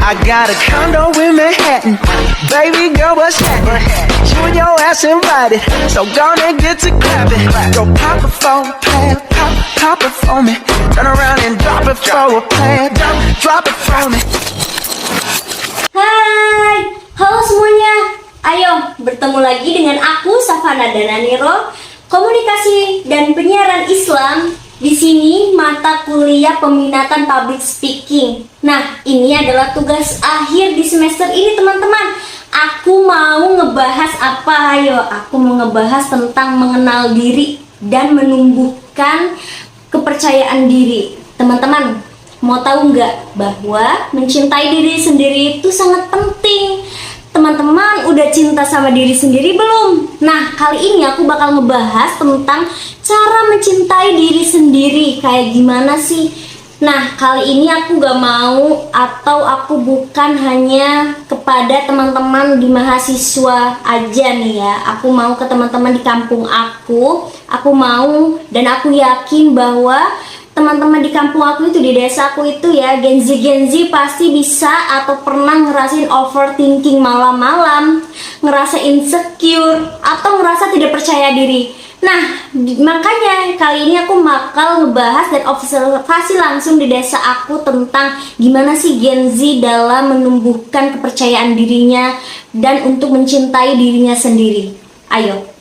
I got a condo in Manhattan. Baby girl, what's happening? You and your ass invited, so gonna get to clapping. Go pop it for a plan, pop it for me. Turn around and drop it for a plan, drop it for me. Hai, halo semuanya. Ayo bertemu lagi dengan aku Safana Dananiro, komunikasi dan penyiaran Islam. Di sini mata kuliah peminatan public speaking. Nah, ini adalah tugas akhir di semester ini, teman-teman. Aku mau ngebahas apa? Ayo, aku mau ngebahas tentang mengenal diri dan menumbuhkan kepercayaan diri. Teman-teman, mau tahu nggak bahwa mencintai diri sendiri itu sangat penting? Teman-teman udah cinta sama diri sendiri belum? Nah, kali ini aku bakal ngebahas tentang cara mencintai diri sendiri. Kayak gimana sih? Nah, kali ini aku gak mau atau aku bukan hanya kepada teman-teman di mahasiswa aja nih ya. Aku mau ke teman-teman di kampung aku. Aku mau dan aku yakin bahwa teman-teman di kampung aku itu, di desa aku itu ya, Gen Z pasti bisa atau pernah ngerasain overthinking malam-malam, ngerasa insecure, atau ngerasa tidak percaya diri. Nah, makanya kali ini aku bakal ngebahas dan observasi langsung di desa aku tentang gimana sih Gen Z dalam menumbuhkan kepercayaan dirinya dan untuk mencintai dirinya sendiri. Ayo.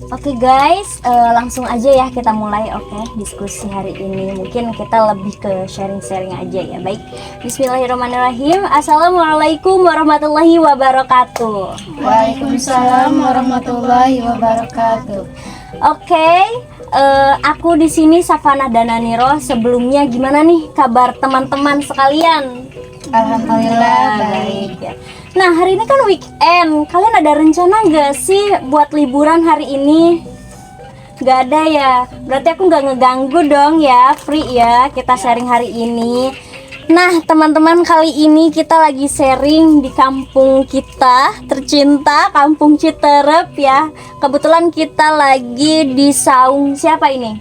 Oke guys, langsung aja ya kita mulai. Diskusi hari ini mungkin kita lebih ke sharing-sharing aja ya. Baik, bismillahirrahmanirrahim. Assalamualaikum warahmatullahi wabarakatuh. Waalaikumsalam warahmatullahi wabarakatuh. Oke, aku di sini Safana Dananiro. Sebelumnya gimana nih kabar teman-teman sekalian? Alhamdulillah baik. Ya. Nah, hari ini kan weekend. Kalian ada rencana nggak sih buat liburan hari ini? Nggak ada ya? Berarti aku nggak ngeganggu dong ya. Free ya kita sharing hari ini. Nah, teman-teman, kali ini kita lagi sharing di kampung kita tercinta, Kampung Citerep ya. Kebetulan kita lagi di saung siapa ini?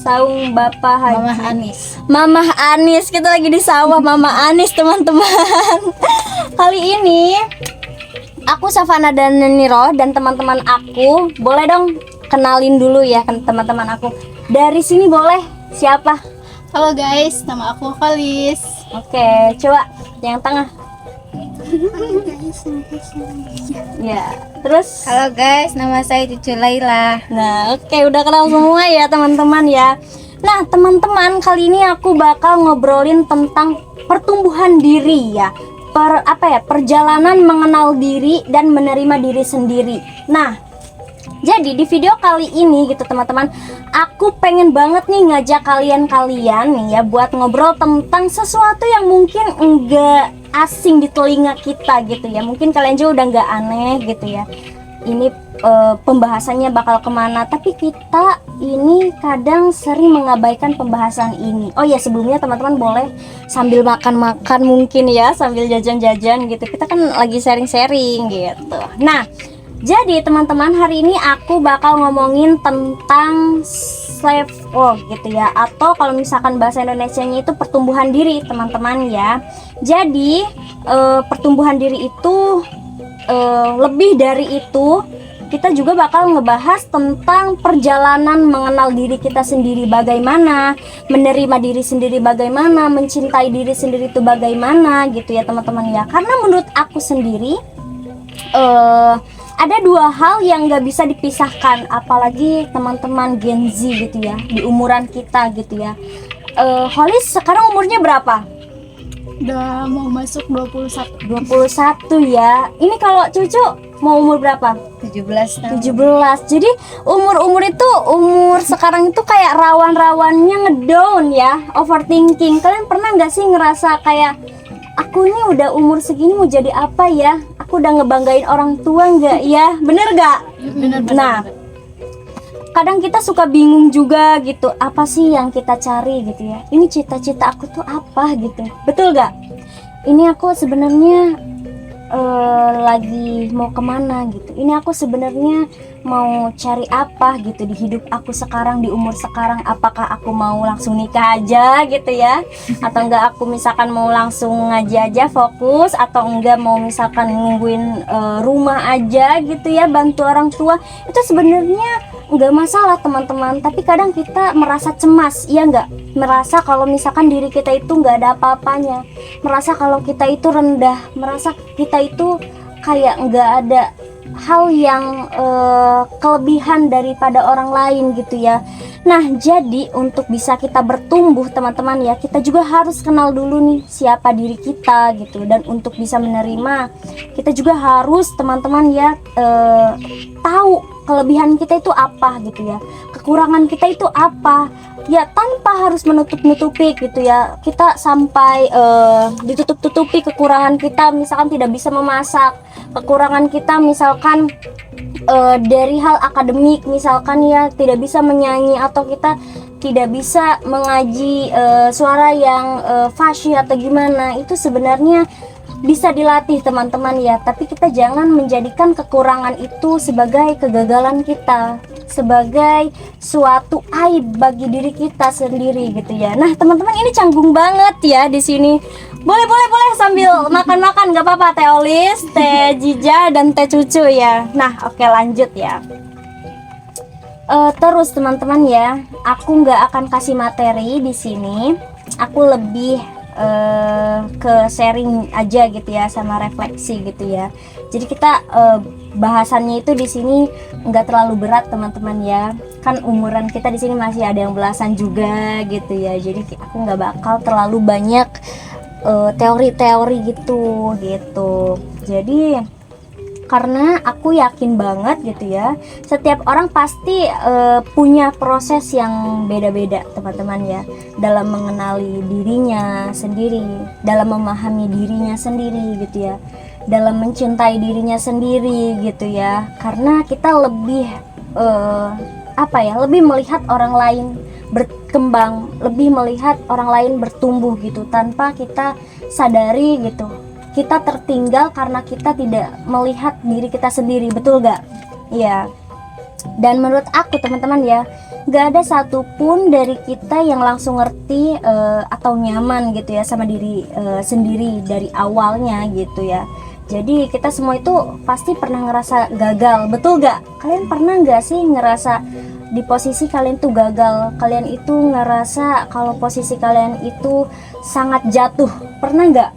Saung Bapak Haji Mamah Anis. Mamah Anis, kita lagi di sawah Mama Anis, teman-teman. Kali ini aku Safana Dananiro dan teman-teman aku, boleh dong kenalin dulu ya kan teman-teman aku. Dari sini boleh, siapa? Halo guys, nama aku Kalis. Oke, coba yang tengah. Ya, terus Halo guys, nama saya Cucu Laila. nah, oke, udah kenal semua ya teman-teman ya. Nah, teman-teman, kali ini aku bakal ngobrolin tentang pertumbuhan diri ya. Perjalanan mengenal diri dan menerima diri sendiri. Nah, jadi di video kali ini gitu teman-teman, aku pengen banget nih ngajak kalian nih ya buat ngobrol tentang sesuatu yang mungkin enggak asing di telinga kita gitu ya. Mungkin kalian juga udah nggak aneh gitu ya. Ini pembahasannya bakal kemana, tapi kita ini kadang sering mengabaikan pembahasan ini. Oh ya, sebelumnya teman-teman boleh sambil makan-makan mungkin ya, sambil jajan-jajan gitu. Kita kan lagi sharing-sharing gitu. Nah, jadi teman-teman, hari ini aku bakal ngomongin tentang self worth gitu ya, atau kalau misalkan bahasa Indonesianya itu pertumbuhan diri teman-teman ya. Jadi pertumbuhan diri itu lebih dari itu, kita juga bakal ngebahas tentang perjalanan mengenal diri kita sendiri bagaimana, menerima diri sendiri bagaimana, mencintai diri sendiri itu bagaimana gitu ya teman-teman ya. Karena menurut aku sendiri ada dua hal yang gak bisa dipisahkan, apalagi teman-teman Gen Z gitu ya, di umuran kita gitu ya. Holis sekarang umurnya berapa? Udah mau masuk 21. 21 ya. Ini kalau cucu mau umur berapa? 17 tahun. 17. Jadi umur-umur itu, umur sekarang itu kayak rawan-rawannya ngedown ya, overthinking. Kalian pernah nggak sih ngerasa kayak aku ini udah umur segini mau jadi apa ya? Aku udah ngebanggain orang tua nggak ya? Bener nggak? Bener. Nah, kadang kita suka bingung juga gitu, apa sih yang kita cari gitu ya, ini cita-cita aku tuh apa gitu, betul gak? Ini aku sebenarnya lagi mau kemana gitu, ini aku sebenarnya mau cari apa gitu di hidup aku sekarang, di umur sekarang. Apakah aku mau langsung nikah aja gitu ya, atau enggak aku misalkan mau langsung ngaji aja fokus, atau enggak mau misalkan nungguin rumah aja gitu ya, bantu orang tua. Itu sebenarnya enggak masalah teman-teman, tapi kadang kita merasa cemas, iya enggak? Merasa kalau misalkan diri kita itu enggak ada apa-apanya, merasa kalau kita itu rendah, merasa kita itu kayak enggak ada hal yang kelebihan daripada orang lain gitu ya. Nah, jadi untuk bisa kita bertumbuh teman-teman ya, kita juga harus kenal dulu nih siapa diri kita gitu. Dan untuk bisa menerima, kita juga harus teman-teman ya tahu kelebihan kita itu apa gitu ya, kekurangan kita itu apa ya, tanpa harus menutup-nutupi gitu ya. Kita sampai ditutup-tutupi kekurangan kita, misalkan tidak bisa memasak, kekurangan kita misalkan dari hal akademik, misalkan ya tidak bisa menyanyi, atau kita tidak bisa mengaji suara yang fasih atau gimana. Itu sebenarnya bisa dilatih teman-teman ya, tapi kita jangan menjadikan kekurangan itu sebagai kegagalan kita, sebagai suatu aib bagi diri kita sendiri gitu ya. Nah teman-teman, ini canggung banget ya di sini. Boleh sambil makan-makan nggak apa-apa, teh Olis, teh Jija, dan teh Cucu ya. Nah oke, lanjut ya. Terus teman-teman ya, aku nggak akan kasih materi di sini. Aku lebih ke sharing aja gitu ya, sama refleksi gitu ya. Jadi kita bahasannya itu di sini nggak terlalu berat teman-teman ya. Kan umuran kita di sini masih ada yang belasan juga gitu ya. Jadi aku nggak bakal terlalu banyak teori-teori gitu. Jadi karena aku yakin banget gitu ya, setiap orang pasti punya proses yang beda-beda teman-teman ya, dalam mengenali dirinya sendiri, dalam memahami dirinya sendiri gitu ya, dalam mencintai dirinya sendiri gitu ya. Karena kita lebih lebih melihat orang lain berkembang, lebih melihat orang lain bertumbuh gitu, tanpa kita sadari gitu. Kita tertinggal karena kita tidak melihat diri kita sendiri, betul gak? Iya. Dan menurut aku teman-teman ya, gak ada satupun dari kita yang langsung ngerti atau nyaman gitu ya sama diri sendiri dari awalnya gitu ya. Jadi kita semua itu pasti pernah ngerasa gagal, betul gak? Kalian pernah gak sih ngerasa di posisi kalian tuh gagal? Kalian itu ngerasa kalau posisi kalian itu sangat jatuh, pernah gak?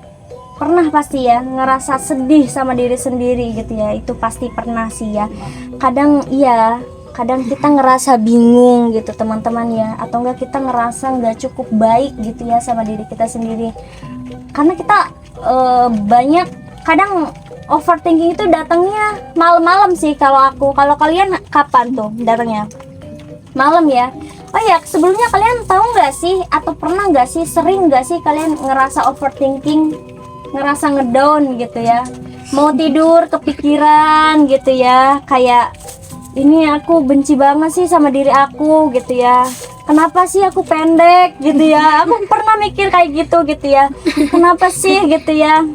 Pernah pasti ya, ngerasa sedih sama diri sendiri gitu ya. Itu pasti pernah sih ya. Kadang iya, kadang kita ngerasa bingung gitu teman-teman ya, atau enggak kita ngerasa nggak cukup baik gitu ya sama diri kita sendiri. Karena kita banyak, kadang overthinking itu datangnya malam-malam sih kalau aku. Kalau kalian kapan tuh datangnya? Malam ya. Oh ya, sebelumnya kalian tahu nggak sih, atau pernah nggak sih, sering nggak sih kalian ngerasa overthinking, ngerasa ngedown gitu ya, mau tidur kepikiran gitu ya, kayak ini aku benci banget sih sama diri aku gitu ya, kenapa sih aku pendek gitu ya. Aku pernah mikir kayak gitu ya, kenapa sih gitu ya,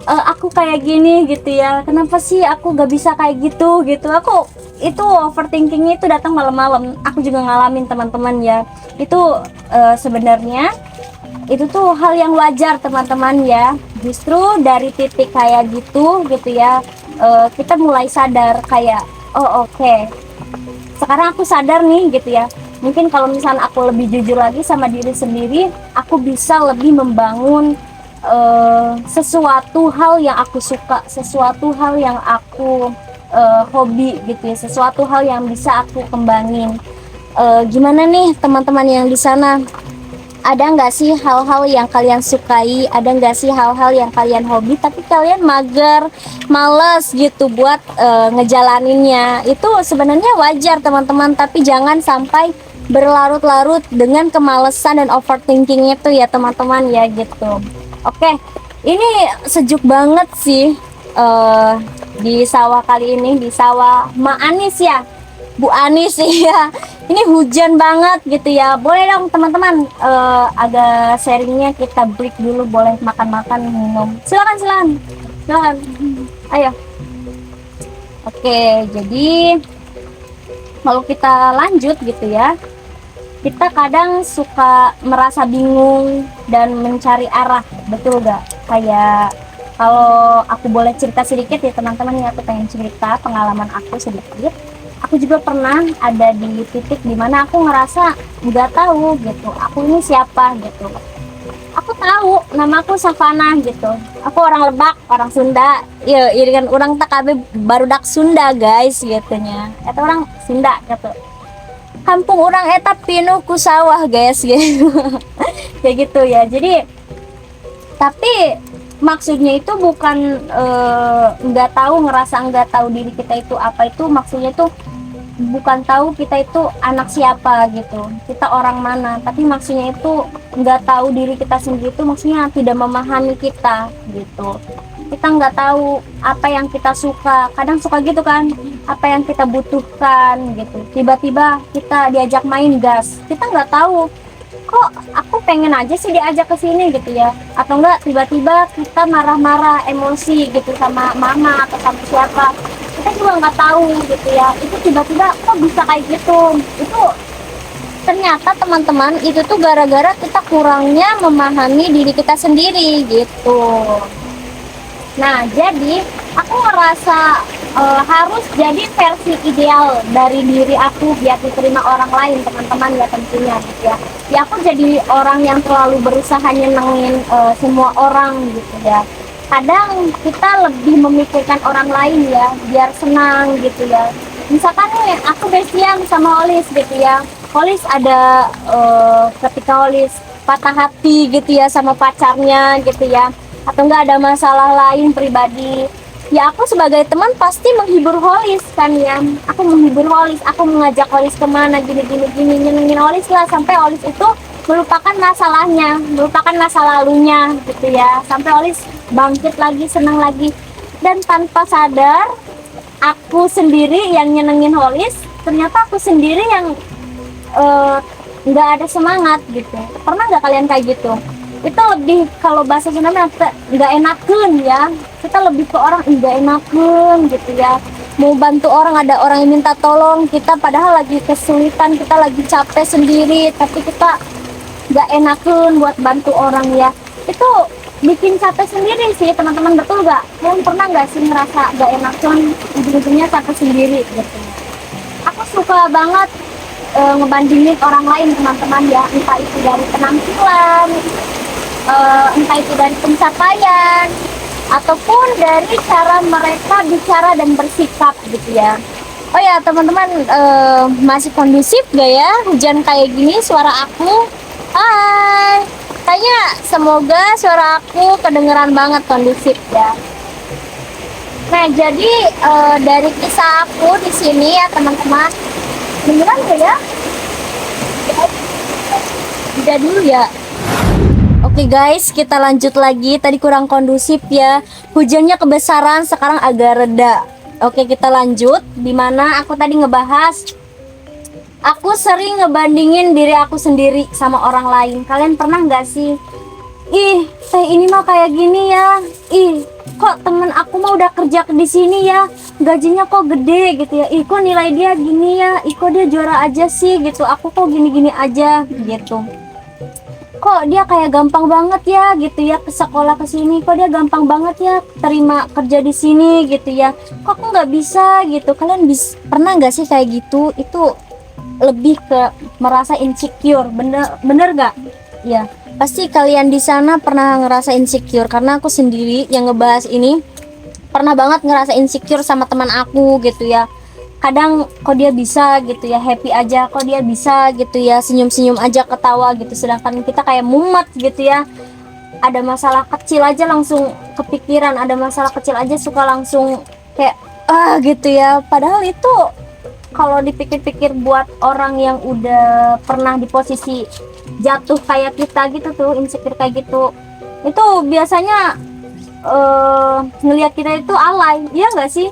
aku kayak gini gitu ya, kenapa sih aku gak bisa kayak gitu. Aku itu overthinkingnya itu datang malam-malam. Aku juga ngalamin teman-teman ya. Itu sebenarnya itu tuh hal yang wajar teman-teman ya. Justru dari titik kayak gitu ya, kita mulai sadar kayak oke, sekarang aku sadar nih gitu ya. Mungkin kalau misalnya aku lebih jujur lagi sama diri sendiri, aku bisa lebih membangun sesuatu hal yang aku suka, sesuatu hal yang aku hobi gitu ya, sesuatu hal yang bisa aku kembangin. Gimana nih teman-teman yang di sana? ada nggak sih hal-hal yang kalian sukai, ada nggak sih hal-hal yang kalian hobi tapi kalian mager, males gitu buat ngejalaninnya? Itu sebenarnya wajar teman-teman, tapi jangan sampai berlarut-larut dengan kemalesan dan overthinking itu ya teman-teman ya gitu. Oke, ini sejuk banget sih di sawah kali ini, di sawah Ma Anis ya, Bu Anis ya. Ini hujan banget gitu ya. Boleh dong teman-teman agak sharingnya kita break dulu, boleh makan-makan, minum. Silakan. Ayo. Oke, jadi kalau kita lanjut gitu ya. Kita kadang suka merasa bingung dan mencari arah, betul gak? Kayak kalau aku boleh cerita sedikit ya teman-teman ya, aku pengen cerita pengalaman aku sedikit. Aku juga pernah ada di titik dimana aku ngerasa nggak tahu gitu, aku ini siapa gitu. Aku tahu nama aku Savana gitu, aku orang Lebak, orang Sunda. Ya, ini kan orang TKB barudak Sunda guys gitunya. Itu orang Sunda gitu. Kampung orang eta pinuh ku sawah guys gitu. Kayak gitu ya. Jadi tapi maksudnya itu bukan nggak tahu, ngerasa nggak tahu diri kita itu apa, itu maksudnya itu bukan tahu kita itu anak siapa gitu, kita orang mana, tapi maksudnya itu nggak tahu diri kita sendiri, itu maksudnya tidak memahami kita gitu. Kita nggak tahu apa yang kita suka, kadang suka gitu kan, apa yang kita butuhkan gitu. Tiba-tiba kita diajak main gas, kita nggak tahu kok aku pengen aja sih diajak ke sini gitu ya, atau enggak tiba-tiba kita marah-marah emosi gitu sama mama atau sama siapa, kita juga nggak tahu gitu ya, itu tiba-tiba kok bisa kayak gitu. Itu ternyata teman-teman itu tuh gara-gara kita kurangnya memahami diri kita sendiri gitu. Nah, jadi aku ngerasa harus jadi versi ideal dari diri aku biar diterima orang lain teman-teman ya tentunya gitu ya. Ya aku jadi orang yang terlalu berusaha nyenengin semua orang gitu ya. Kadang kita lebih memikirkan orang lain ya biar senang gitu ya. Misalkan nih aku bestian sama Olis gitu ya. Olis ada ketika Olis patah hati gitu ya sama pacarnya gitu ya, atau enggak ada masalah lain pribadi, ya aku sebagai teman pasti menghibur Holis kan ya. Aku menghibur Holis, aku mengajak Holis kemana gini nyenengin Holis lah, sampai Holis itu melupakan masalahnya, melupakan masa lalunya gitu ya, sampai Holis bangkit lagi, senang lagi. Dan tanpa sadar aku sendiri yang nyenengin Holis, ternyata aku sendiri yang nggak ada semangat gitu. Pernah nggak kalian kayak gitu? Itu lebih, kalau bahasa Sunda nggak enakan ya, kita lebih ke orang nggak enakan gitu ya. Mau bantu orang, ada orang yang minta tolong kita, padahal lagi kesulitan, kita lagi capek sendiri, tapi kita nggak enakan buat bantu orang ya. Itu bikin capek sendiri sih teman-teman, betul nggak? Kalian pernah nggak sih ngerasa nggak enakan, ujung-ujungnya capek sendiri gitu? Aku suka banget ngebandingin orang lain teman-teman ya, entah itu dari penampilan, entah itu dari pencapaian, ataupun dari cara mereka bicara dan bersikap gitu ya. Oh ya teman-teman, masih kondusif gak ya hujan kayak gini suara aku? Hai, kayaknya semoga suara aku kedengeran banget, kondusif ya. Nah jadi dari kisah aku di sini ya teman-teman, beneran gak ya? Udah dulu ya. Oke guys, kita lanjut lagi. Tadi kurang kondusif ya, hujannya kebesaran, sekarang agak reda. Oke, kita lanjut. Dimana aku tadi ngebahas, aku sering ngebandingin diri aku sendiri sama orang lain. Kalian pernah nggak sih? Ih, teh ini mah kayak gini ya. Ih, kok temen aku mah udah kerja di sini ya, gajinya kok gede gitu ya. Ih, kok nilai dia gini ya. Ih, kok dia juara aja sih gitu. Aku kok gini-gini aja gitu. Kok dia kayak gampang banget ya gitu ya ke sekolah ke sini. Kok dia gampang banget ya terima kerja di sini gitu ya. Kok aku nggak bisa gitu. Kalian pernah nggak sih kayak gitu? Itu lebih ke merasa insecure. Bener nggak? Ya. Pasti kalian di sana pernah ngerasa insecure, karena aku sendiri yang ngebahas ini pernah banget ngerasa insecure sama teman aku gitu ya. kadang kok dia bisa gitu ya, happy aja kok dia bisa gitu ya, senyum-senyum aja, ketawa gitu, sedangkan kita kayak mumet gitu ya. Ada masalah kecil aja langsung kepikiran, ada masalah kecil aja suka langsung kayak gitu ya. Padahal itu kalau dipikir-pikir buat orang yang udah pernah di posisi jatuh kayak kita gitu tuh, insecure kayak gitu, itu biasanya ngelihat kita itu alay, iya nggak sih?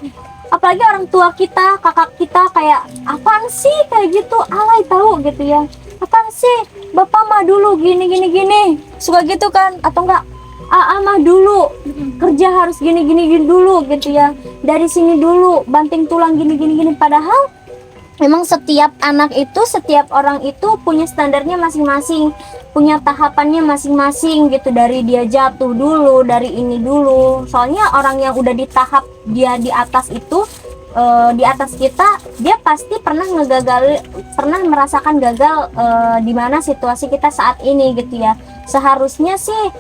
Apalagi orang tua kita, kakak kita, kayak apaan sih kayak gitu, alay tahu gitu ya. Apaan sih, bapak mah dulu gini gini gini, suka gitu kan? Atau enggak, mah dulu kerja harus gini gini gini dulu gitu ya, dari sini dulu banting tulang gini gini gini. Padahal memang setiap anak itu, setiap orang itu punya standarnya masing-masing, punya tahapannya masing-masing gitu, dari dia jatuh dulu, dari ini dulu. Soalnya orang yang udah di tahap dia di atas itu, di atas kita, dia pasti pernah pernah merasakan gagal di mana situasi kita saat ini gitu ya. Seharusnya sih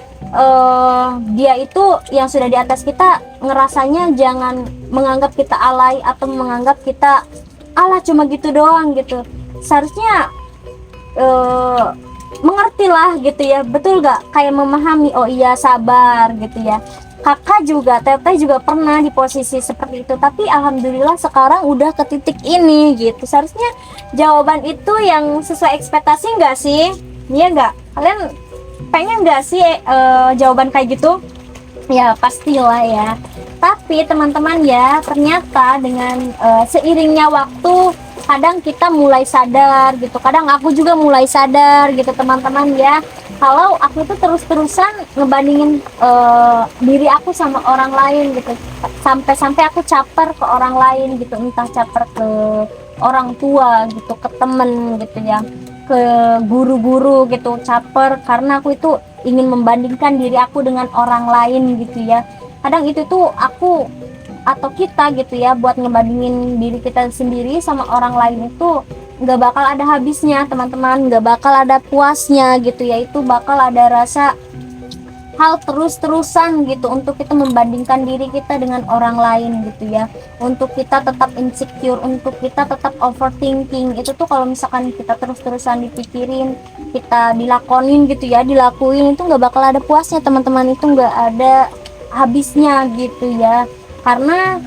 dia itu yang sudah di atas kita ngerasanya jangan menganggap kita alay atau menganggap kita alah cuma gitu doang gitu. Seharusnya mengertilah gitu ya, betul gak? Kayak memahami, oh iya sabar gitu ya. Kakak juga, teteh juga pernah di posisi seperti itu, tapi alhamdulillah sekarang udah ke titik ini gitu. Seharusnya jawaban itu yang sesuai ekspektasi nggak sih? Iya nggak? Kalian pengen nggak sih jawaban kayak gitu? Ya pastilah ya. Tapi teman-teman ya, ternyata dengan seiringnya waktu, kadang kita mulai sadar gitu, kadang aku juga mulai sadar gitu teman-teman ya, kalau aku tuh terus-terusan ngebandingin diri aku sama orang lain gitu, sampai aku caper ke orang lain gitu, entah caper ke orang tua gitu, ke temen gitu ya, ke guru-guru gitu, caper karena aku itu ingin membandingkan diri aku dengan orang lain gitu ya. Kadang itu tuh aku atau kita gitu ya, buat ngebandingin diri kita sendiri sama orang lain itu nggak bakal ada habisnya teman-teman, nggak bakal ada puasnya gitu ya. Itu bakal ada rasa hal terus-terusan gitu untuk kita membandingkan diri kita dengan orang lain gitu ya, untuk kita tetap insecure, untuk kita tetap overthinking. Itu tuh kalau misalkan kita terus-terusan dipikirin, kita dilakonin gitu ya, dilakuin, itu nggak bakal ada puasnya teman-teman, itu nggak ada habisnya gitu ya. Karena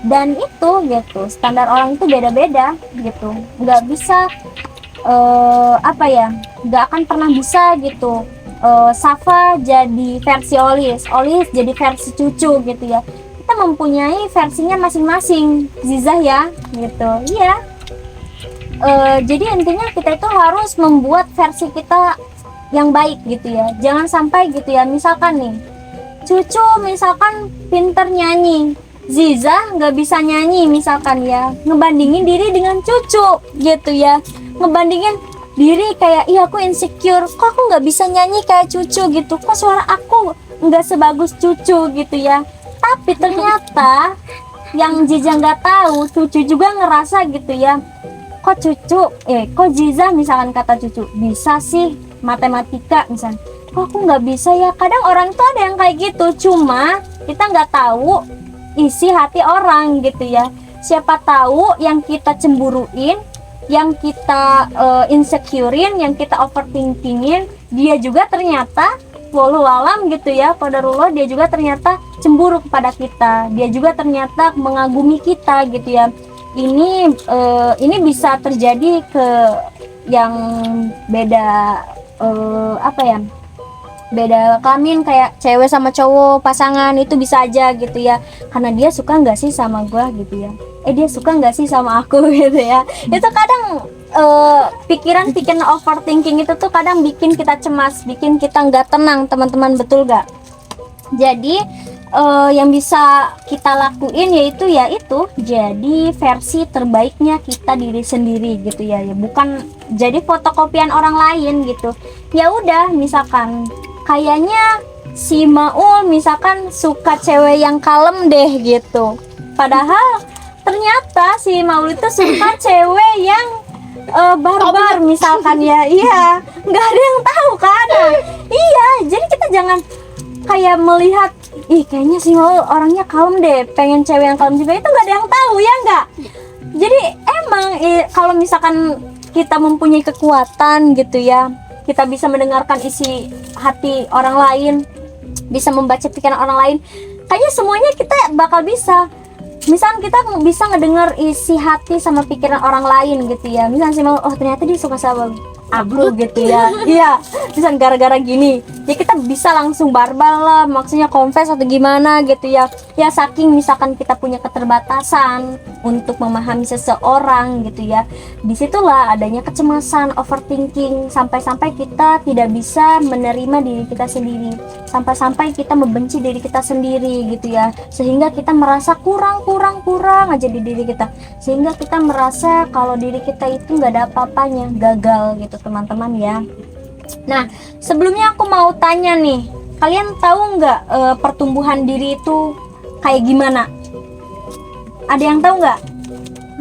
dan itu gitu, standar orang itu beda-beda gitu, nggak bisa nggak akan pernah bisa gitu. Safa jadi versi Olis jadi versi cucu gitu ya. Kita mempunyai versinya masing-masing, Zizah ya gitu. Iya. Jadi intinya kita itu harus membuat versi kita yang baik gitu ya. Jangan sampai gitu ya, misalkan nih cucu misalkan pinter nyanyi, Ziza nggak bisa nyanyi misalkan ya, ngebandingin diri dengan cucu gitu ya, ngebandingin diri kayak, iya aku insecure, kok aku nggak bisa nyanyi kayak cucu gitu, kok suara aku nggak sebagus cucu gitu ya. Tapi ternyata yang Ziza nggak tahu, cucu juga ngerasa gitu ya, kok Ziza misalkan kata cucu bisa sih matematika misalnya, kok aku nggak bisa ya. Kadang orang tuh ada yang kayak gitu, cuma kita nggak tahu isi hati orang gitu ya. Siapa tahu yang kita cemburuin, yang kita insecurein, yang kita overthinkingin, dia juga ternyata walau alam gitu ya, qadarullah, dia juga ternyata cemburu kepada kita, dia juga ternyata mengagumi kita gitu ya. Ini bisa terjadi ke yang beda beda kelamin, kayak cewek sama cowok pasangan, itu bisa aja gitu ya, karena dia suka nggak sih sama gua gitu ya, dia suka nggak sih sama aku gitu ya. Itu kadang pikiran overthinking itu tuh kadang bikin kita cemas, bikin kita nggak tenang teman-teman, betul gak? Jadi yang bisa kita lakuin yaitu jadi versi terbaiknya kita diri sendiri gitu ya, bukan jadi fotokopian orang lain gitu. Ya udah, misalkan kayaknya si Maul misalkan suka cewek yang kalem deh gitu, padahal ternyata si Maul itu suka cewek yang barbar misalkan ya. Iya, nggak ada yang tahu kan. Iya, jadi kita jangan kayak melihat, kayaknya si Maul orangnya kalem deh, pengen cewek yang kalem juga, itu nggak ada yang tahu ya nggak. Jadi emang kalau misalkan kita mempunyai kekuatan gitu ya, kita bisa mendengarkan isi hati orang lain, bisa membaca pikiran orang lain, kayaknya semuanya kita bakal bisa. Misalkan kita bisa ngedengar isi hati sama pikiran orang lain gitu ya, misalkan sih oh ternyata dia suka sama aku gitu ya. Iya, misalkan gara-gara gini ya kita bisa langsung barbal lah, maksudnya confess atau gimana gitu ya. Ya saking misalkan kita punya keterbatasan untuk memahami seseorang gitu ya, disitulah adanya kecemasan, overthinking, sampai-sampai kita tidak bisa menerima diri kita sendiri, sampai-sampai kita membenci diri kita sendiri gitu ya, sehingga kita merasa kurang aja di diri kita, sehingga kita merasa kalau diri kita itu nggak ada apa-apanya, gagal gitu teman-teman ya. Nah, sebelumnya aku mau tanya nih, kalian tahu nggak pertumbuhan diri itu kayak gimana? Ada yang tahu nggak?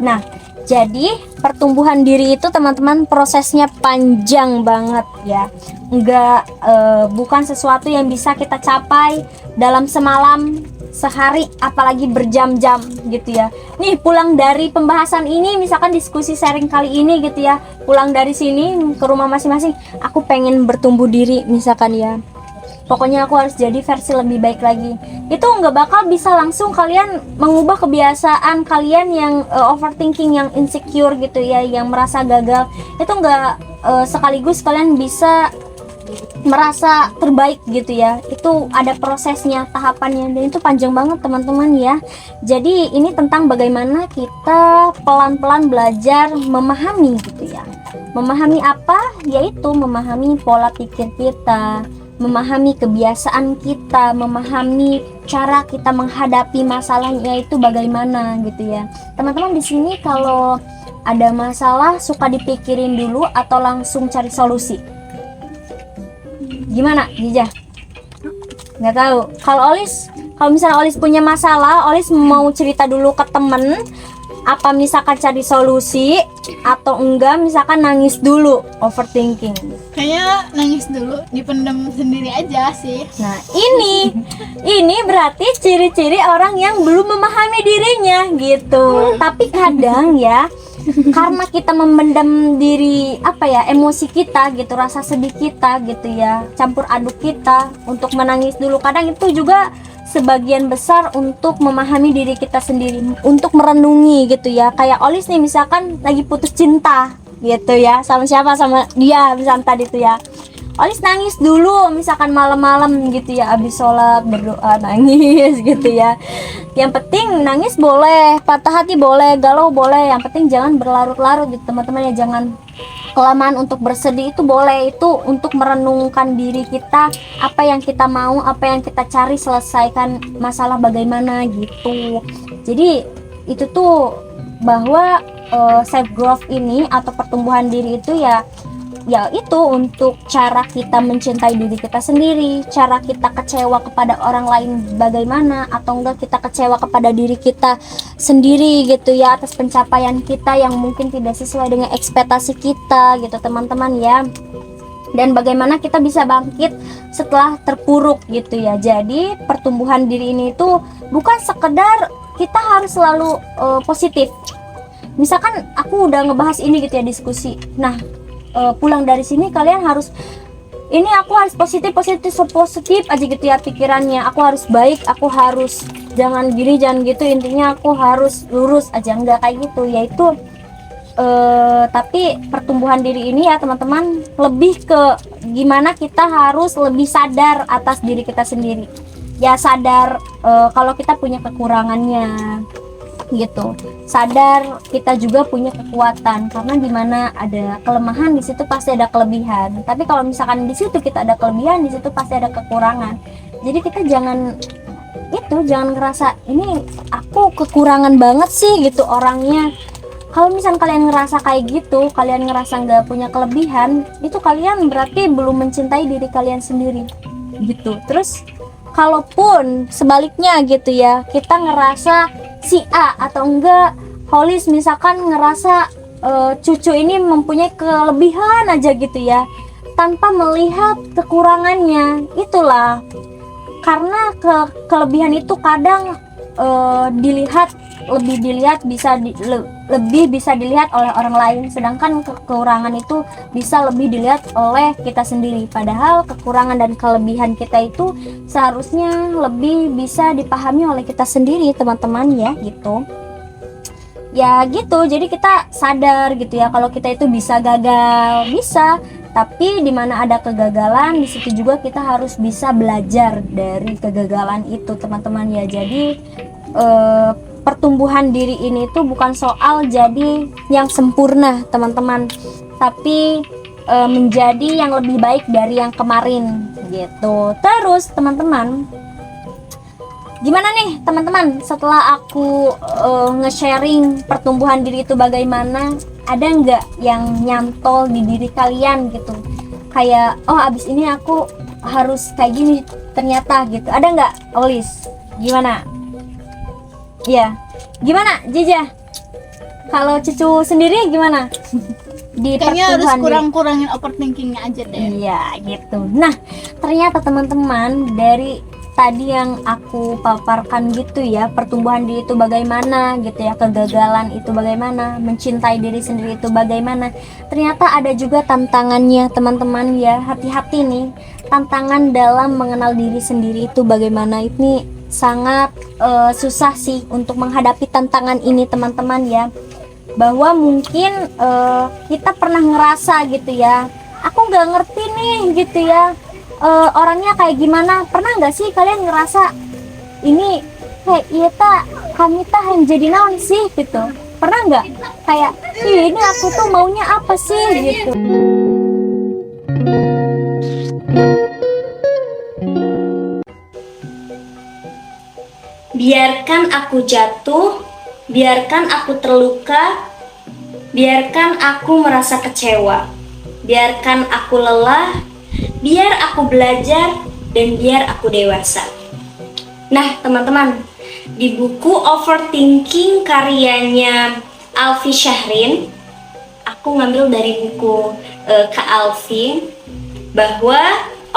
Nah, jadi pertumbuhan diri itu teman-teman prosesnya panjang banget ya. Bukan sesuatu yang bisa kita capai dalam semalam, sehari, apalagi berjam-jam gitu ya. Nih pulang dari pembahasan ini, misalkan diskusi sharing kali ini gitu ya, pulang dari sini ke rumah masing-masing, aku pengen bertumbuh diri misalkan ya, pokoknya aku harus jadi versi lebih baik lagi. Itu nggak bakal bisa langsung kalian mengubah kebiasaan kalian yang overthinking, yang insecure gitu ya, yang merasa gagal. Itu nggak sekaligus kalian bisa merasa terbaik gitu ya. Itu ada prosesnya, tahapannya, dan itu panjang banget teman-teman ya. Jadi ini tentang bagaimana kita pelan-pelan belajar memahami gitu ya. Memahami apa? Yaitu memahami pola pikir kita, memahami kebiasaan kita, memahami cara kita menghadapi masalahnya itu bagaimana gitu ya. Teman-teman di sini kalau ada masalah suka dipikirin dulu atau langsung cari solusi? Gimana, Jijah? Nggak tahu. Kalau misalnya Olis punya masalah, Olis mau cerita dulu ke temen, apa misalkan cari solusi, atau enggak misalkan nangis dulu, overthinking? Kayaknya nangis dulu, dipendam sendiri aja sih. Nah ini berarti ciri-ciri orang yang belum memahami dirinya gitu. Tapi kadang ya, karena kita memendam diri emosi kita gitu, rasa sedih kita gitu ya, campur aduk kita untuk menangis dulu, kadang itu juga sebagian besar untuk memahami diri kita sendiri, untuk merenungi gitu ya. Kayak Olis nih misalkan lagi putus cinta gitu ya, sama siapa, sama dia misalkan tadi tuh ya, Olis nangis dulu misalkan malam-malam gitu ya, abis sholat berdoa nangis gitu ya. Yang penting nangis boleh, patah hati boleh, galau boleh, yang penting jangan berlarut-larut gitu teman-teman ya, jangan kelamaan untuk bersedih. Itu boleh, itu untuk merenungkan diri kita, apa yang kita mau, apa yang kita cari, selesaikan masalah bagaimana gitu. Jadi itu tuh bahwa self growth ini atau pertumbuhan diri itu ya itu untuk cara kita mencintai diri kita sendiri, cara kita kecewa kepada orang lain bagaimana, atau enggak kita kecewa kepada diri kita sendiri gitu ya, atas pencapaian kita yang mungkin tidak sesuai dengan ekspektasi kita gitu teman-teman ya. Dan bagaimana kita bisa bangkit setelah terpuruk gitu ya. Jadi pertumbuhan diri ini itu bukan sekedar kita harus selalu positif. Misalkan aku udah ngebahas ini gitu ya, diskusi, nah pulang dari sini kalian harus aku harus positif aja gitu ya pikirannya, aku harus baik, aku harus jangan gini jangan gitu, intinya aku harus lurus aja, enggak kayak gitu. Yaitu tapi pertumbuhan diri ini ya teman-teman lebih ke gimana kita harus lebih sadar atas diri kita sendiri ya, sadar kalau kita punya kekurangannya gitu, sadar kita juga punya kekuatan, karena dimana ada kelemahan di situ pasti ada kelebihan. Tapi kalau misalkan di situ kita ada kelebihan, di situ pasti ada kekurangan. Jadi kita jangan ngerasa ini aku kekurangan banget sih gitu orangnya. Kalau misalkan kalian ngerasa kayak gitu, kalian ngerasa nggak punya kelebihan, itu kalian berarti belum mencintai diri kalian sendiri gitu. Terus kalaupun sebaliknya gitu ya, kita ngerasa si A atau enggak Holis misalkan ngerasa cucu ini mempunyai kelebihan aja gitu ya, tanpa melihat kekurangannya. Itulah karena kelebihan itu kadang lebih dilihat bisa lebih bisa dilihat oleh orang lain, sedangkan kekurangan itu bisa lebih dilihat oleh kita sendiri. Padahal kekurangan dan kelebihan kita itu seharusnya lebih bisa dipahami oleh kita sendiri, teman-teman, ya gitu. Ya gitu, jadi kita sadar gitu ya kalau kita itu bisa gagal, bisa, tapi di mana ada kegagalan, di situ juga kita harus bisa belajar dari kegagalan itu, teman-teman ya. Jadi pertumbuhan diri ini tuh bukan soal jadi yang sempurna, teman-teman, tapi menjadi yang lebih baik dari yang kemarin gitu. Terus teman-teman, gimana nih teman-teman setelah aku nge-sharing pertumbuhan diri itu bagaimana? Ada nggak yang nyantol di diri kalian gitu? Kayak, oh abis ini aku harus kayak gini ternyata gitu. Ada nggak, Olis? Gimana? Ya, gimana Jeja? Kalau Cucu sendiri gimana? Di Kayaknya harus pertumbuhan diri? kurang-kurangin overthinkingnya aja deh. Iya gitu. Nah ternyata teman-teman, dari tadi yang aku paparkan gitu ya, pertumbuhan diri itu bagaimana gitu ya, kegagalan itu bagaimana, mencintai diri sendiri itu bagaimana, ternyata ada juga tantangannya, teman-teman ya. Hati-hati nih, tantangan dalam mengenal diri sendiri itu bagaimana. Ini sangat susah sih untuk menghadapi tantangan ini, teman-teman ya. Bahwa mungkin kita pernah ngerasa gitu ya, aku nggak ngerti nih gitu ya, orangnya kayak gimana. Pernah nggak sih kalian ngerasa ini kayak iya kami yang jadi naon sih gitu? Pernah nggak kayak ini aku tuh maunya apa sih gitu? Biarkan aku jatuh, biarkan aku terluka, biarkan aku merasa kecewa, biarkan aku lelah, biar aku belajar, dan biar aku dewasa. Nah teman-teman, di buku Overthinking karyanya Alfi Syahrin, aku ngambil dari buku Kak Alfi, bahwa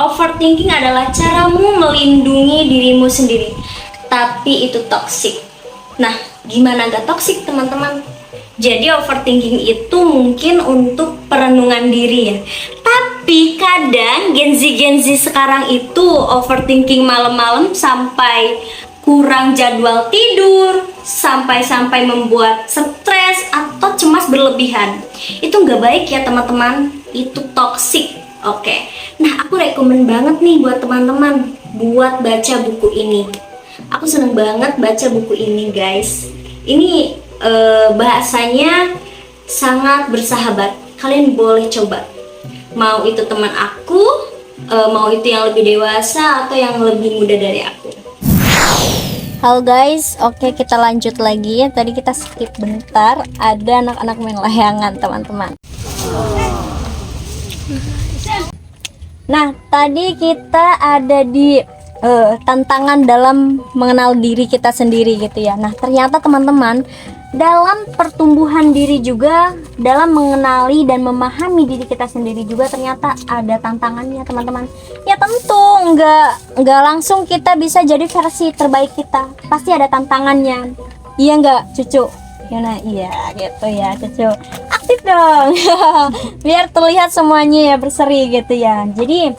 overthinking adalah caramu melindungi dirimu sendiri, tapi itu toksik. Nah gimana gak toksik, teman-teman? Jadi overthinking itu mungkin untuk perenungan diri ya. Tapi kadang Gen Z sekarang itu overthinking malam-malam sampai kurang jadwal tidur, sampai membuat stres atau cemas berlebihan. Itu nggak baik ya teman-teman, itu toksik. Oke, nah aku rekomen banget nih buat teman-teman buat baca buku ini. Aku seneng banget baca buku ini guys. Ini bahasanya sangat bersahabat. Kalian boleh coba. Mau itu teman aku, mau itu yang lebih dewasa atau yang lebih muda dari aku. Halo guys, oke kita lanjut lagi. Tadi kita skip bentar, ada anak-anak main layangan teman-teman. Nah tadi kita ada di tantangan dalam mengenal diri kita sendiri gitu ya. Nah ternyata teman-teman, dalam pertumbuhan diri juga, dalam mengenali dan memahami diri kita sendiri juga ternyata ada tantangannya teman-teman. Ya tentu nggak langsung kita bisa jadi versi terbaik kita, pasti ada tantangannya. Iya nggak Cucu? Nah, iya gitu ya Cucu, aktif dong biar terlihat semuanya ya berseri gitu ya. Jadi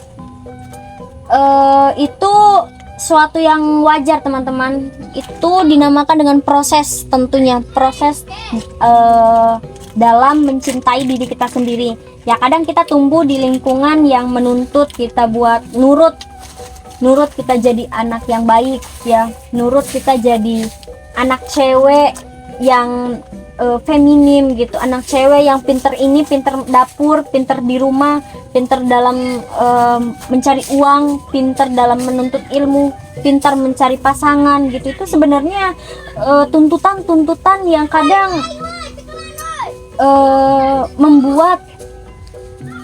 itu suatu yang wajar teman-teman, itu dinamakan dengan proses, tentunya proses dalam mencintai diri kita sendiri ya. Kadang kita tumbuh di lingkungan yang menuntut kita buat nurut kita jadi anak yang baik ya, nurut kita jadi anak cewek yang feminim gitu, anak cewek yang pinter ini, pinter dapur, pinter di rumah, pinter dalam mencari uang, pinter dalam menuntut ilmu, pinter mencari pasangan gitu. Itu sebenarnya tuntutan-tuntutan yang kadang membuat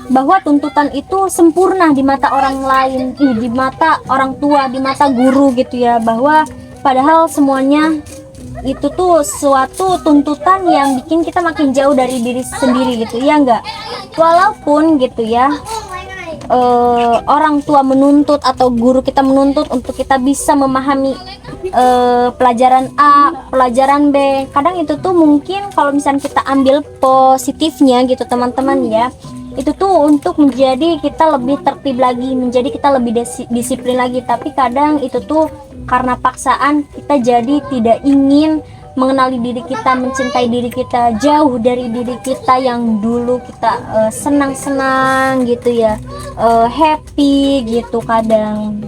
bahwa tuntutan itu sempurna di mata orang lain, di mata orang tua, di mata guru gitu ya, bahwa padahal semuanya itu tuh suatu tuntutan yang bikin kita makin jauh dari diri sendiri gitu ya enggak. Walaupun gitu ya orang tua menuntut atau guru kita menuntut untuk kita bisa memahami pelajaran A, pelajaran B. Kadang itu tuh mungkin kalau misalnya kita ambil positifnya gitu teman-teman ya, itu tuh untuk menjadi kita lebih tertib lagi, menjadi kita lebih disiplin lagi. Tapi kadang itu tuh karena paksaan kita jadi tidak ingin mengenali diri kita, mencintai diri kita, jauh dari diri kita yang dulu kita senang-senang gitu ya, happy gitu. Kadang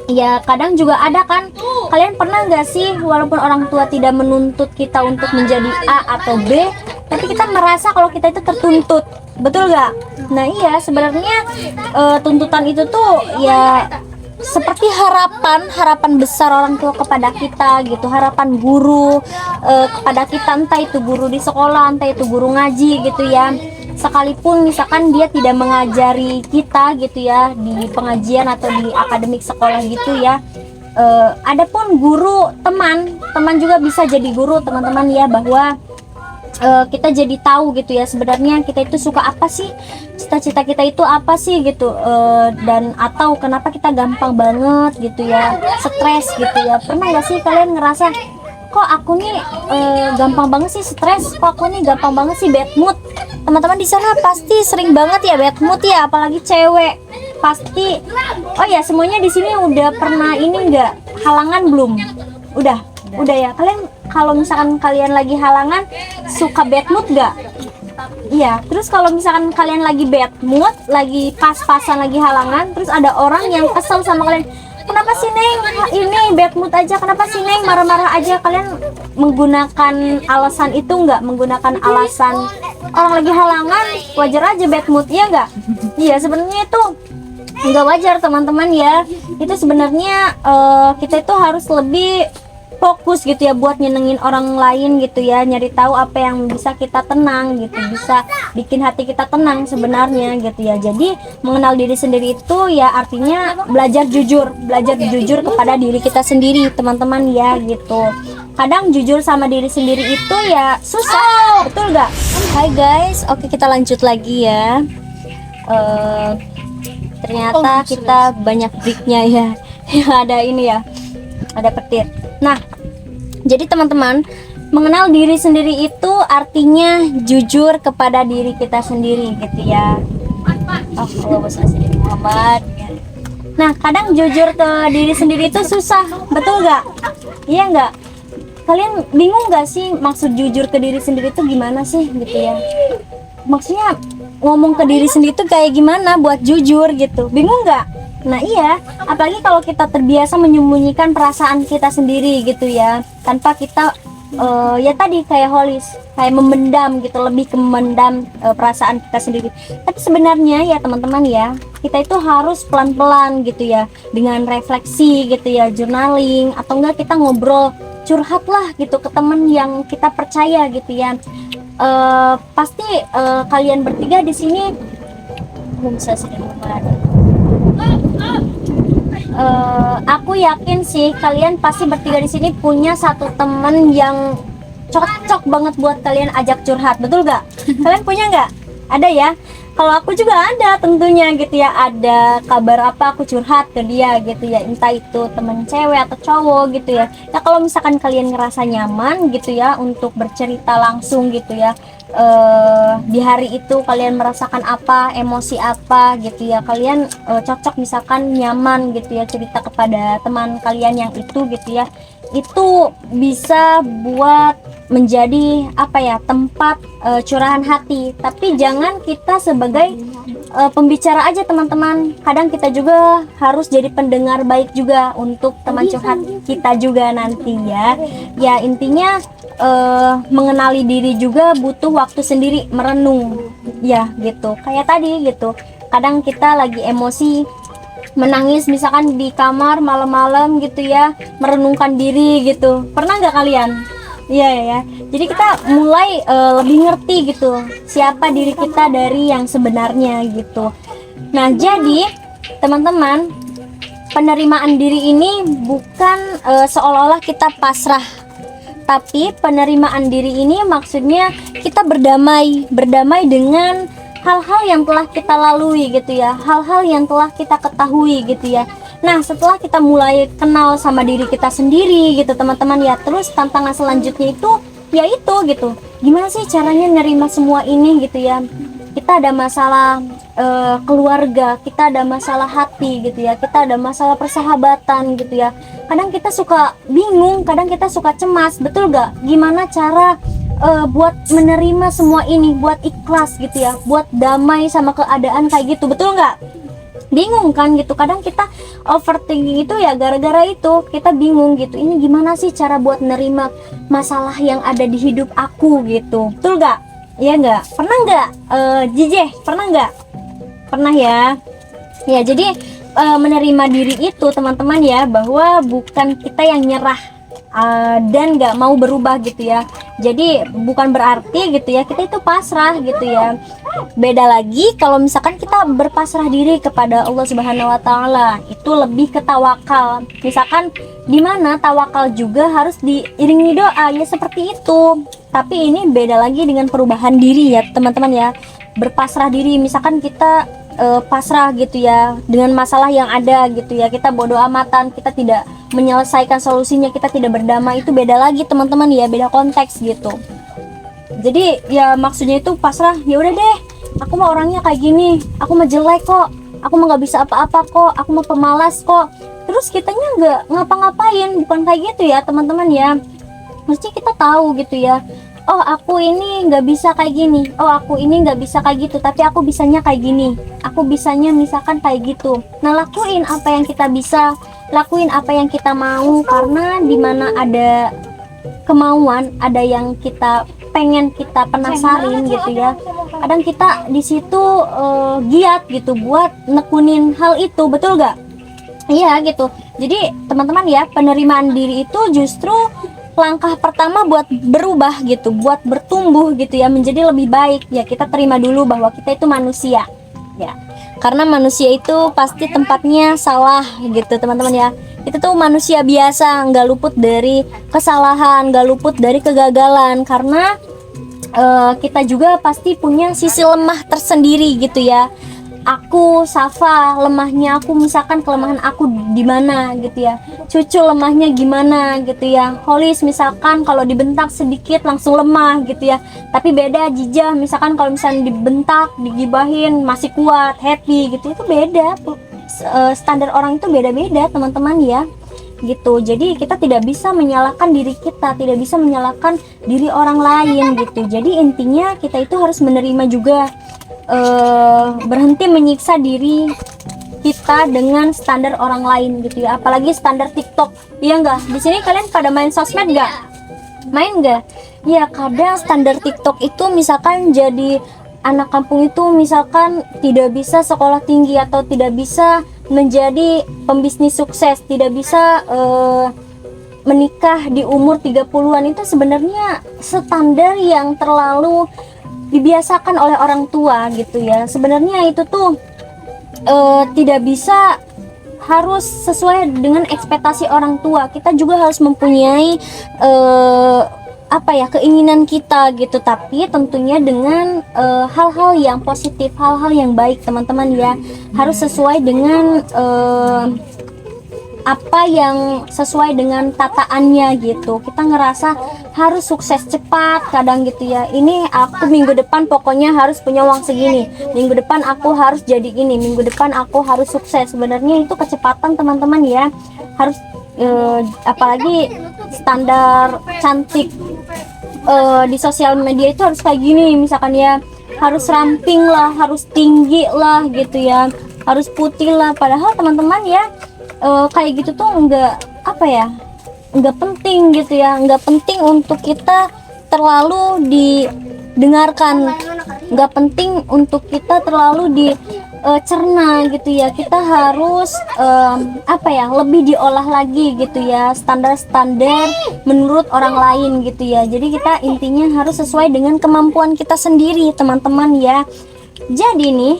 ya, kadang juga ada kan, kalian pernah nggak sih walaupun orang tua tidak menuntut kita untuk menjadi A atau B, tapi kita merasa kalau kita itu tertuntut, betul nggak? Nah iya, sebenarnya tuntutan itu tuh ya seperti harapan besar orang tua kepada kita gitu, harapan guru kepada kita, entah itu guru di sekolah, entah itu guru ngaji gitu ya. Sekalipun misalkan dia tidak mengajari kita gitu ya di pengajian atau di akademik sekolah gitu ya, adapun guru, teman juga bisa jadi guru teman-teman ya, bahwa kita jadi tahu gitu ya sebenarnya kita itu suka apa sih, cita-cita kita itu apa sih gitu, dan atau kenapa kita gampang banget gitu ya stres gitu ya. Pernah gak sih kalian ngerasa kok aku nih gampang banget sih stres, kok aku nih gampang banget sih bad mood? Teman-teman di sana pasti sering banget ya bad mood ya, apalagi cewek pasti. Oh ya, semuanya di sini udah pernah ini nggak halangan belum? Udah ya. Kalian kalau misalkan kalian lagi halangan suka bad mood nggak? Iya. Terus kalau misalkan kalian lagi bad mood, lagi pas-pasan lagi halangan, terus ada orang yang kesel sama kalian, kenapa sih Neng ini bad mood aja, kenapa sih Neng marah-marah aja? Kalian menggunakan alasan itu nggak? Menggunakan alasan orang lagi halangan, wajar aja bad mood, iya nggak? Iya, sebenarnya itu nggak wajar teman-teman ya. Itu sebenarnya kita itu harus lebih fokus gitu ya buat nyenengin orang lain gitu ya, nyari tahu apa yang bisa kita tenang gitu, bisa bikin hati kita tenang sebenarnya gitu ya. Jadi mengenal diri sendiri itu ya artinya belajar jujur kepada diri kita sendiri teman-teman ya gitu. Kadang jujur sama diri sendiri itu ya susah, betul gak? Hai guys, oke kita lanjut lagi ya. Ternyata kita banyak breaknya ya. Ada ini ya, ada petir. Nah, jadi teman-teman, mengenal diri sendiri itu artinya jujur kepada diri kita sendiri gitu ya. Muhammad. Nah, kadang jujur ke diri sendiri itu susah, betul gak? Iya gak? Kalian bingung gak sih maksud jujur ke diri sendiri itu gimana sih gitu ya? Maksudnya ngomong ke diri sendiri itu kayak gimana buat jujur gitu, bingung gak? Nah iya, apalagi kalau kita terbiasa menyembunyikan perasaan kita sendiri gitu ya, tanpa kita ya tadi kayak holis, kayak memendam gitu, lebih ke memendam perasaan kita sendiri. Tapi sebenarnya ya teman-teman ya, kita itu harus pelan-pelan gitu ya, dengan refleksi gitu ya, journaling, atau enggak kita ngobrol, curhat lah gitu ke teman yang kita percaya gitu ya. Pasti kalian bertiga di sini bisa aku yakin sih kalian pasti bertiga di sini punya satu temen yang cocok banget buat kalian ajak curhat, betul gak? Kalian punya nggak? Ada ya? Kalau aku juga ada tentunya gitu ya, ada kabar apa aku curhat ke dia gitu ya, entah itu temen cewek atau cowok gitu ya. Ya kalau misalkan kalian ngerasa nyaman gitu ya untuk bercerita langsung gitu ya, di hari itu kalian merasakan apa, emosi apa gitu ya, kalian cocok misalkan nyaman gitu ya cerita kepada teman kalian yang itu gitu ya, itu bisa buat menjadi apa ya, tempat curahan hati. Tapi jangan kita sebagai pembicara aja teman-teman, kadang kita juga harus jadi pendengar baik juga untuk teman curhat kita juga nanti ya. Ya intinya mengenali diri juga butuh waktu sendiri, merenung ya gitu, kayak tadi gitu. Kadang kita lagi emosi, menangis misalkan di kamar malam-malam gitu ya, merenungkan diri gitu. Pernah nggak kalian? Iya ya. Jadi kita mulai lebih ngerti gitu siapa diri kita dari yang sebenarnya gitu. Nah jadi teman-teman, penerimaan diri ini bukan seolah-olah kita pasrah, tapi penerimaan diri ini maksudnya kita berdamai dengan hal-hal yang telah kita lalui gitu ya, hal-hal yang telah kita ketahui gitu ya. Nah, setelah kita mulai kenal sama diri kita sendiri gitu teman-teman ya, terus tantangan selanjutnya itu yaitu gitu, gimana sih caranya nerima semua ini gitu ya. Kita ada masalah keluarga, kita ada masalah hati gitu ya, kita ada masalah persahabatan gitu ya. Kadang kita suka bingung, kadang kita suka cemas, betul gak? Gimana cara buat menerima semua ini, buat ikhlas gitu ya, buat damai sama keadaan kayak gitu, betul nggak? Bingung kan gitu. Kadang kita overthinking itu ya gara-gara itu kita bingung gitu, ini gimana sih cara buat nerima masalah yang ada di hidup aku gitu, betul nggak? Ya nggak? Pernah nggak? Jijeh, pernah nggak? Pernah ya. Ya, jadi menerima diri itu teman-teman ya, bahwa bukan kita yang nyerah dan nggak mau berubah gitu ya. Jadi bukan berarti gitu ya kita itu pasrah gitu ya. Beda lagi kalau misalkan kita berpasrah diri kepada Allah Subhanahu wa taala, itu lebih ke tawakal. Misalkan di mana tawakal juga harus diiringi doa ya, seperti itu. Tapi ini beda lagi dengan perubahan diri ya teman-teman ya. Berpasrah diri, misalkan kita pasrah gitu ya dengan masalah yang ada gitu ya, kita bodoh amatan, kita tidak menyelesaikan solusinya, kita tidak berdamai, itu beda lagi teman-teman ya, beda konteks gitu. Jadi ya maksudnya itu pasrah, ya udah deh, aku mah orangnya kayak gini, aku mah jelek kok, aku mah nggak bisa apa-apa kok, aku mah pemalas kok, terus kitanya nggak ngapa-ngapain, bukan kayak gitu ya teman-teman ya. Mesti kita tahu gitu ya, oh aku ini nggak bisa kayak gini, oh aku ini nggak bisa kayak gitu, tapi aku bisanya kayak gini, aku bisanya misalkan kayak gitu. Nah, lakuin apa yang kita bisa, lakuin apa yang kita mau, karena dimana ada kemauan, ada yang kita pengen, kita penasarin gitu ya, kadang kita di situ giat gitu buat nekunin hal itu, betul gak? Iya gitu. Jadi teman-teman ya, penerimaan diri itu justru langkah pertama buat berubah gitu, buat bertumbuh gitu ya, menjadi lebih baik ya. Kita terima dulu bahwa kita itu manusia ya, karena manusia itu pasti tempatnya salah gitu teman-teman ya. Itu tuh manusia biasa, nggak luput dari kesalahan, nggak luput dari kegagalan, karena kita juga pasti punya sisi lemah tersendiri gitu ya. Aku Safa, lemahnya aku, misalkan kelemahan aku di mana gitu ya. Cucu lemahnya gimana gitu ya. Holis misalkan kalau dibentak sedikit langsung lemah gitu ya. Tapi beda Jijah, misalkan kalau misalnya dibentak, digibahin masih kuat, happy gitu. Itu beda. Standar orang itu beda-beda teman-teman ya. Gitu. Jadi kita tidak bisa menyalahkan diri kita, tidak bisa menyalahkan diri orang lain gitu. Jadi intinya kita itu harus menerima juga, berhenti menyiksa diri kita dengan standar orang lain gitu ya, apalagi standar TikTok. Iya enggak? Di sini kalian pada main sosmed enggak? Main enggak? Ya, kadang standar TikTok itu misalkan jadi anak kampung itu misalkan tidak bisa sekolah tinggi atau tidak bisa menjadi pembisnis sukses, tidak bisa menikah di umur 30-an, itu sebenarnya standar yang terlalu dibiasakan oleh orang tua gitu ya. Sebenarnya itu tuh tidak bisa harus sesuai dengan ekspektasi orang tua. Kita juga harus mempunyai keinginan kita gitu, tapi tentunya dengan hal-hal yang positif, hal-hal yang baik teman-teman ya. Harus sesuai dengan apa yang sesuai dengan tataannya gitu. Kita ngerasa harus sukses cepat kadang gitu ya, ini aku minggu depan pokoknya harus punya uang segini, minggu depan aku harus jadi ini, minggu depan aku harus sukses. Sebenarnya itu kecepatan teman-teman ya. Harus apalagi standar cantik di sosial media itu harus kayak gini misalkan ya, harus ramping lah, harus tinggi lah gitu ya, harus putih lah. Padahal teman-teman ya, kayak gitu tuh nggak penting gitu ya, nggak penting untuk kita terlalu didengarkan, nggak penting untuk kita terlalu dicerna gitu ya. Kita harus lebih diolah lagi gitu ya, standar-standar menurut orang lain gitu ya. Jadi kita intinya harus sesuai dengan kemampuan kita sendiri teman-teman ya. Jadi nih,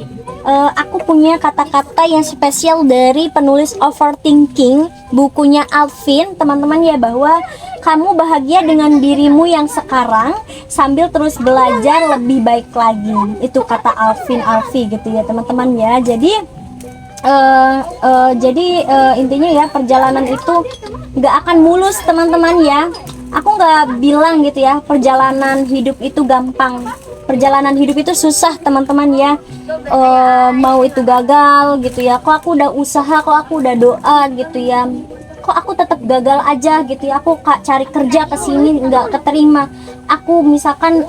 aku punya kata-kata yang spesial dari penulis Overthinking, bukunya Alvin, teman-teman ya, bahwa kamu bahagia dengan dirimu yang sekarang sambil terus belajar lebih baik lagi. Itu kata Alvin Alfi gitu ya, teman-teman ya. Jadi intinya ya, perjalanan itu nggak akan mulus, teman-teman ya. Aku nggak bilang gitu ya, perjalanan hidup itu gampang. Perjalanan hidup itu susah, teman-teman ya. Mau itu gagal gitu ya, kok aku udah usaha, kok aku udah doa gitu ya, kok aku tetap gagal aja gitu ya. Aku cari kerja ke sini nggak keterima, aku misalkan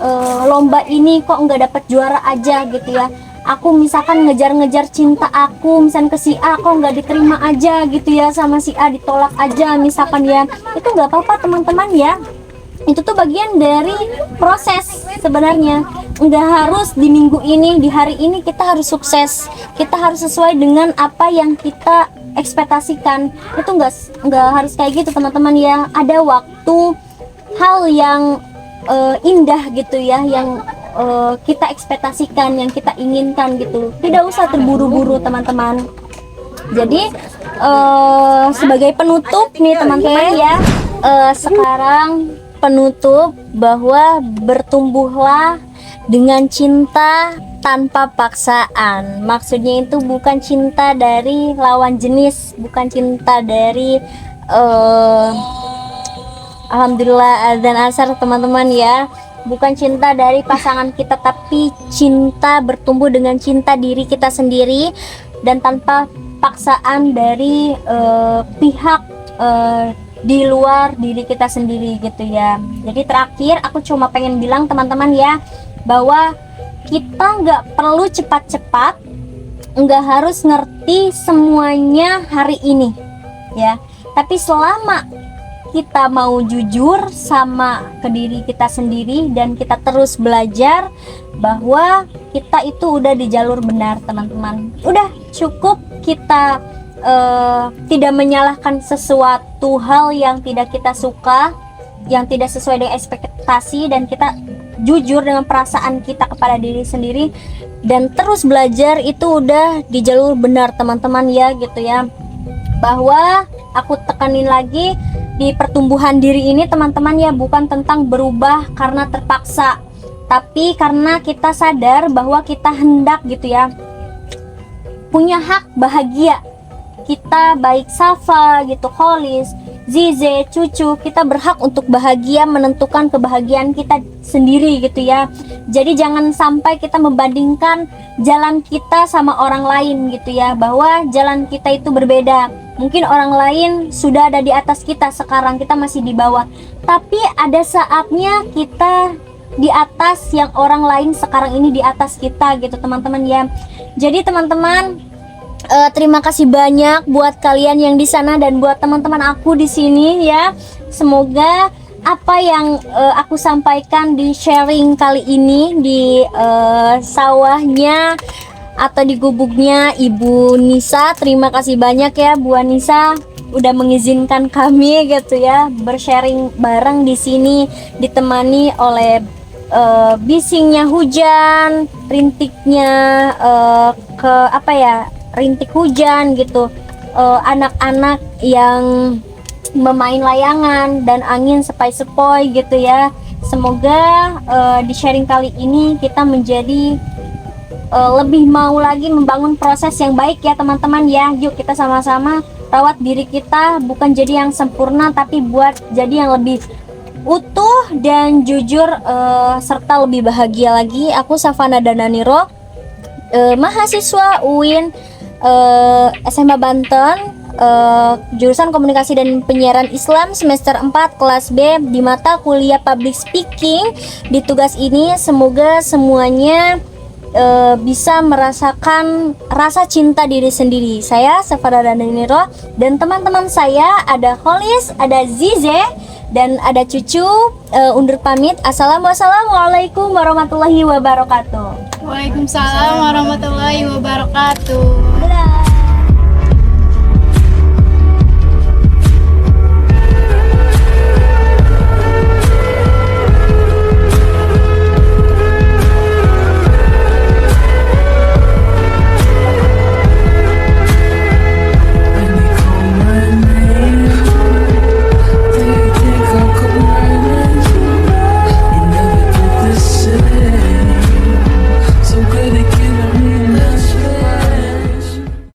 lomba ini kok nggak dapet juara aja gitu ya. Aku misalkan ngejar-ngejar cinta aku misalkan ke si A, kok nggak diterima aja gitu ya, sama si A ditolak aja misalkan ya. Itu nggak apa-apa, teman-teman ya. Itu tuh bagian dari proses sebenarnya. Nggak harus di minggu ini, di hari ini kita harus sukses, kita harus sesuai dengan apa yang kita ekspektasikan. Itu nggak harus kayak gitu, teman-teman ya. Ada waktu hal yang indah gitu ya, yang kita ekspektasikan, yang kita inginkan gitu. Tidak usah terburu-buru, teman-teman. Jadi sebagai penutup nih, teman-teman ya, sekarang penutup bahwa bertumbuhlah dengan cinta tanpa paksaan. Maksudnya itu bukan cinta dari lawan jenis, bukan cinta dari alhamdulillah adzan asar, teman-teman ya. Bukan cinta dari pasangan kita, tapi cinta bertumbuh dengan cinta diri kita sendiri dan tanpa paksaan dari pihak di luar diri kita sendiri gitu ya. Jadi terakhir aku cuma pengen bilang, teman-teman ya, bahwa kita nggak perlu cepat-cepat, nggak harus ngerti semuanya hari ini ya. Tapi selama kita mau jujur sama ke diri kita sendiri dan kita terus belajar bahwa kita itu udah di jalur benar, teman-teman. Udah cukup kita tidak menyalahkan sesuatu hal yang tidak kita suka, yang tidak sesuai dengan ekspektasi, dan kita jujur dengan perasaan kita kepada diri sendiri dan terus belajar. Itu udah di jalur benar, teman-teman ya, gitu ya. Bahwa aku tekanin lagi, di pertumbuhan diri ini, teman-teman ya, bukan tentang berubah karena terpaksa, tapi karena kita sadar bahwa kita hendak gitu ya, punya hak bahagia. Kita baik Safa gitu, Kholis, Zize, Cucu, kita berhak untuk bahagia, menentukan kebahagiaan kita sendiri gitu ya. Jadi jangan sampai kita membandingkan jalan kita sama orang lain gitu ya, bahwa jalan kita itu berbeda. Mungkin orang lain sudah ada di atas kita, sekarang kita masih di bawah. Tapi ada saatnya kita di atas yang orang lain sekarang ini di atas kita gitu, teman-teman ya. Jadi teman-teman, terima kasih banyak buat kalian yang di sana dan buat teman-teman aku di sini ya. Semoga apa yang aku sampaikan di sharing kali ini di sawahnya atau di gubuknya Ibu Nisa, terima kasih banyak ya Bu Nisa udah mengizinkan kami gitu ya bersharing bareng di sini, ditemani oleh bisingnya hujan, rintiknya rintik hujan gitu, anak-anak yang memain layangan dan angin sepoi-sepoi gitu ya. Semoga di sharing kali ini kita menjadi lebih mau lagi membangun proses yang baik ya, teman-teman ya. Yuk kita sama-sama rawat diri kita, bukan jadi yang sempurna, tapi buat jadi yang lebih utuh dan jujur, serta lebih bahagia lagi. Aku Safana Dananiro, mahasiswa UIN SMA Banten, jurusan Komunikasi dan Penyiaran Islam semester 4 kelas B di mata kuliah Public Speaking. Di tugas ini semoga semuanya bisa merasakan rasa cinta diri sendiri. Saya Safara Dananiro dan teman-teman saya ada Kholis, ada Zize, dan ada Cucu. Undur pamit. Assalamualaikum warahmatullahi wabarakatuh. Waalaikumsalam warahmatullahi wabarakatuh. Dadah.